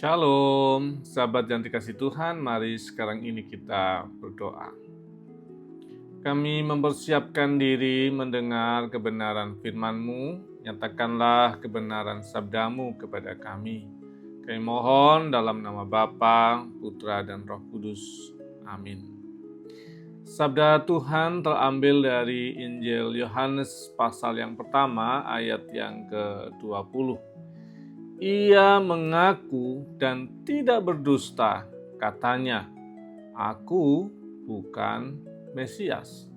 Shalom, sahabat yang dikasih Tuhan, mari sekarang ini kita berdoa. Kami mempersiapkan diri mendengar kebenaran firman-Mu, nyatakanlah kebenaran sabda-Mu kepada kami. Kami mohon dalam nama Bapa, Putra, dan Roh Kudus. Amin. Sabda Tuhan terambil dari Injil Yohanes pasal yang pertama ayat yang ke-20. Ia mengaku dan tidak berdusta, katanya, "Aku bukan Mesias."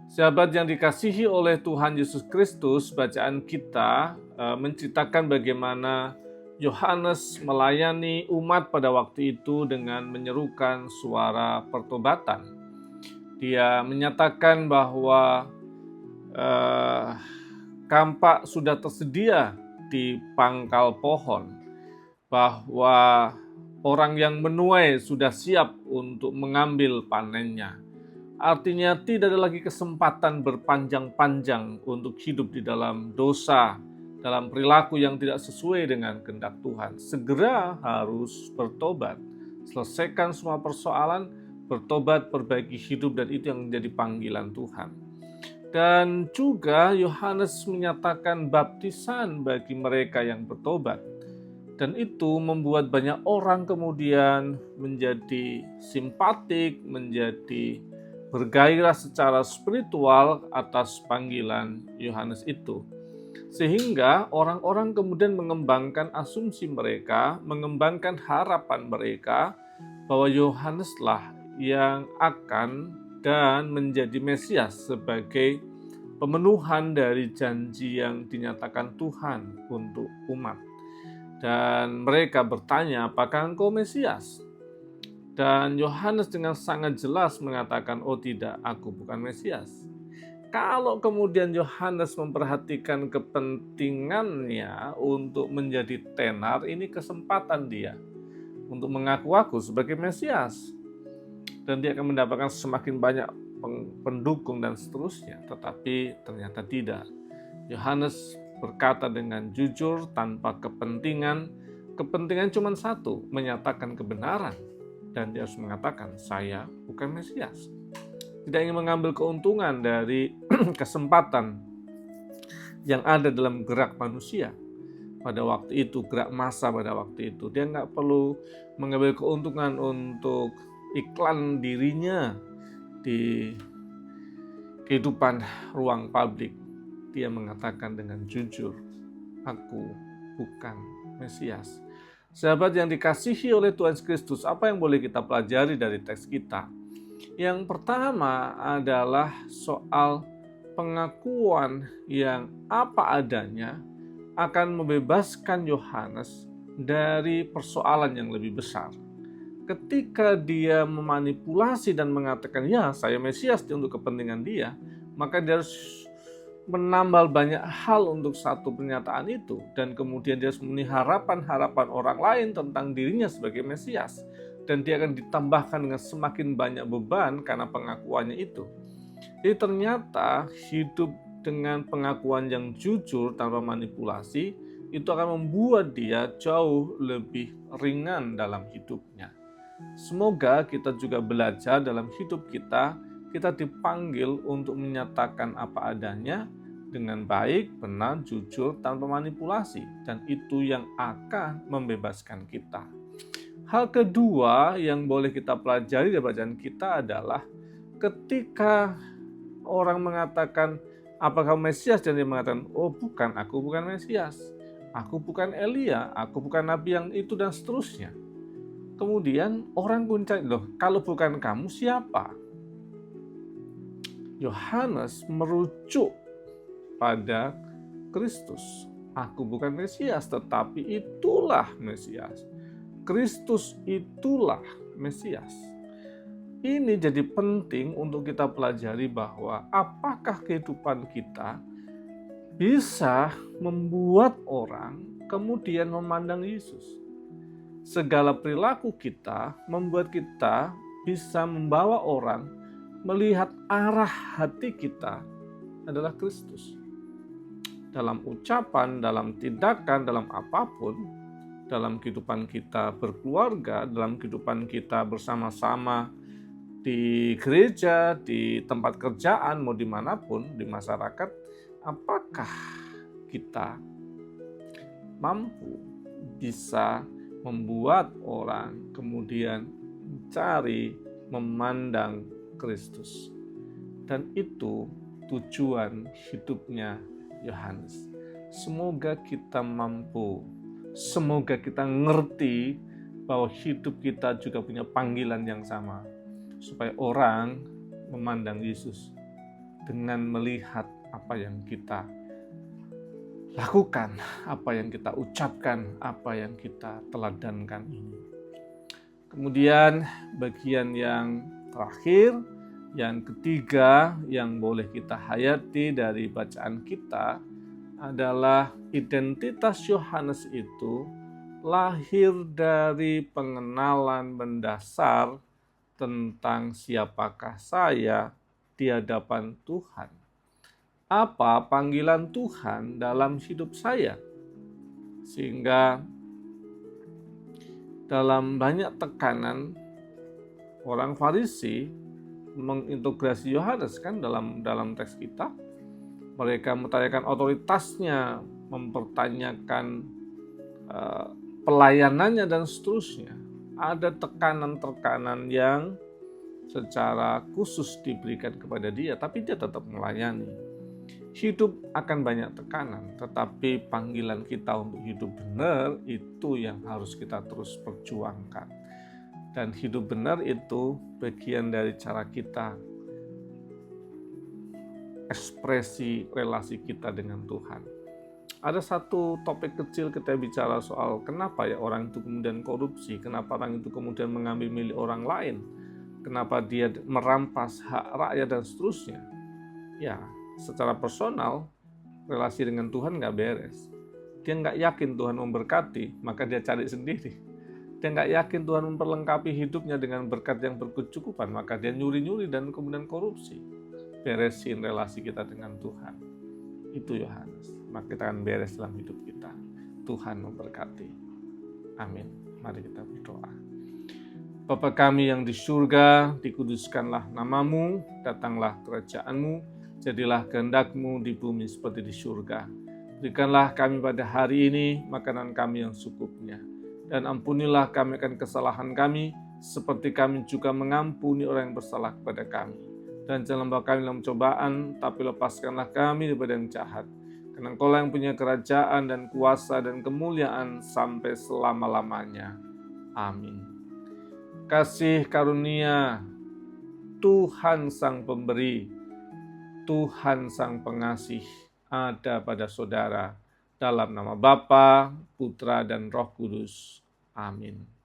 Sahabat yang dikasihi oleh Tuhan Yesus Kristus, bacaan kita menceritakan bagaimana Yohanes melayani umat pada waktu itu dengan menyerukan suara pertobatan. Dia menyatakan bahwa kampak sudah tersedia di pangkal pohon, bahwa orang yang menuai sudah siap untuk mengambil panennya. Artinya tidak ada lagi kesempatan berpanjang-panjang untuk hidup di dalam dosa, dalam perilaku yang tidak sesuai dengan kehendak Tuhan. Segera harus bertobat, selesaikan semua persoalan, bertobat, perbaiki hidup, dan itu yang menjadi panggilan Tuhan. Dan juga Yohanes menyatakan baptisan bagi mereka yang bertobat. Dan itu membuat banyak orang kemudian menjadi simpatik, menjadi bergairah secara spiritual atas panggilan Yohanes itu. Sehingga orang-orang kemudian mengembangkan asumsi mereka, mengembangkan harapan mereka bahwa Yohaneslah yang akan dan menjadi Mesias sebagai pemenuhan dari janji yang dinyatakan Tuhan untuk umat. Dan mereka bertanya, apakah engkau Mesias? Dan Yohanes dengan sangat jelas mengatakan, oh tidak, aku bukan Mesias. Kalau kemudian Yohanes memperhatikan kepentingannya untuk menjadi tenar, ini kesempatan dia untuk mengaku-aku sebagai Mesias. Dan dia akan mendapatkan semakin banyak pendukung dan seterusnya. Tetapi ternyata tidak. Yohanes berkata dengan jujur, tanpa kepentingan. Kepentingan cuma satu, menyatakan kebenaran. Dan dia harus mengatakan, saya bukan Mesias. Tidak ingin mengambil keuntungan dari kesempatan yang ada dalam gerak manusia pada waktu itu, gerak massa pada waktu itu. Dia nggak perlu mengambil keuntungan untuk iklan dirinya di kehidupan ruang publik. Dia mengatakan dengan jujur, aku bukan Mesias. Sahabat yang dikasihi oleh Tuhan Kristus, apa yang boleh kita pelajari dari teks kita? Yang pertama adalah soal pengakuan yang apa adanya akan membebaskan Yohanes dari persoalan yang lebih besar. Ketika dia memanipulasi dan mengatakan, ya saya Mesias untuk kepentingan dia, maka dia harus menambal banyak hal untuk satu pernyataan itu. Dan kemudian dia harus memenuhi harapan-harapan orang lain tentang dirinya sebagai Mesias. Dan dia akan ditambahkan dengan semakin banyak beban karena pengakuannya itu. Jadi ternyata hidup dengan pengakuan yang jujur tanpa manipulasi, itu akan membuat dia jauh lebih ringan dalam hidupnya. Semoga kita juga belajar dalam hidup kita dipanggil untuk menyatakan apa adanya dengan baik, benar, jujur, tanpa manipulasi. Dan itu yang akan membebaskan kita. Hal kedua yang boleh kita pelajari dari bacaan kita adalah ketika orang mengatakan, apakah Mesias? Dan dia mengatakan, oh bukan, aku bukan Mesias. Aku bukan Elia, aku bukan Nabi yang itu dan seterusnya. Kemudian orang pun cari, loh kalau bukan kamu siapa? Yohanes merujuk pada Kristus. Aku bukan Mesias, tetapi itulah Mesias. Kristus itulah Mesias. Ini jadi penting untuk kita pelajari bahwa apakah kehidupan kita bisa membuat orang kemudian memandang Yesus. Segala perilaku kita membuat kita bisa membawa orang melihat arah hati kita adalah Kristus. Dalam ucapan, dalam tindakan, dalam apapun, dalam kehidupan kita berkeluarga, dalam kehidupan kita bersama-sama di gereja, di tempat kerjaan, mau dimanapun, di masyarakat, apakah kita mampu bisa membuat orang kemudian mencari, memandang Kristus. Dan itu tujuan hidupnya Yohanes. Semoga kita mampu, semoga kita ngerti bahwa hidup kita juga punya panggilan yang sama, supaya orang memandang Yesus dengan melihat apa yang kita lakukan, apa yang kita ucapkan, apa yang kita teladankan ini. Kemudian bagian yang terakhir, yang ketiga yang boleh kita hayati dari bacaan kita adalah identitas Yohanes itu lahir dari pengenalan mendasar tentang siapakah saya di hadapan Tuhan. Apa panggilan Tuhan dalam hidup saya? Sehingga dalam banyak tekanan orang Farisi mengintegrasi Yohanes kan dalam teks kita. Mereka mempertanyakan otoritasnya, mempertanyakan pelayanannya dan seterusnya. Ada tekanan-tekanan yang secara khusus diberikan kepada dia, tapi dia tetap melayani. Hidup akan banyak tekanan, tetapi panggilan kita untuk hidup benar itu yang harus kita terus perjuangkan. Dan hidup benar itu bagian dari cara kita ekspresi relasi kita dengan Tuhan. Ada satu topik kecil kita bicara soal kenapa ya orang itu kemudian korupsi, kenapa orang itu kemudian mengambil milik orang lain, kenapa dia merampas hak rakyat dan seterusnya. Ya, secara personal, relasi dengan Tuhan nggak beres. Dia nggak yakin Tuhan memberkati, maka dia cari sendiri. Dia nggak yakin Tuhan memperlengkapi hidupnya dengan berkat yang berkecukupan, maka dia nyuri-nyuri dan kemudian korupsi. Beresin relasi kita dengan Tuhan. Itu Yohanes. Maka kita akan beres dalam hidup kita. Tuhan memberkati. Amin. Mari kita berdoa. Bapa kami yang di surga, dikuduskanlah namamu, datanglah kerajaan-Mu, jadilah kehendak-Mu di bumi seperti di surga. Berikanlah kami pada hari ini makanan kami yang secukupnya. Dan ampunilah kami akan kesalahan kami, seperti kami juga mengampuni orang yang bersalah kepada kami. Dan jangan membawa kami dalam cobaan, tapi lepaskanlah kami daripada yang jahat. Karena Engkau yang punya kerajaan dan kuasa dan kemuliaan sampai selama-lamanya. Amin. Kasih karunia Tuhan Sang Pemberi, Tuhan Sang Pengasih ada pada saudara, dalam nama Bapa, Putra, dan Roh Kudus. Amin.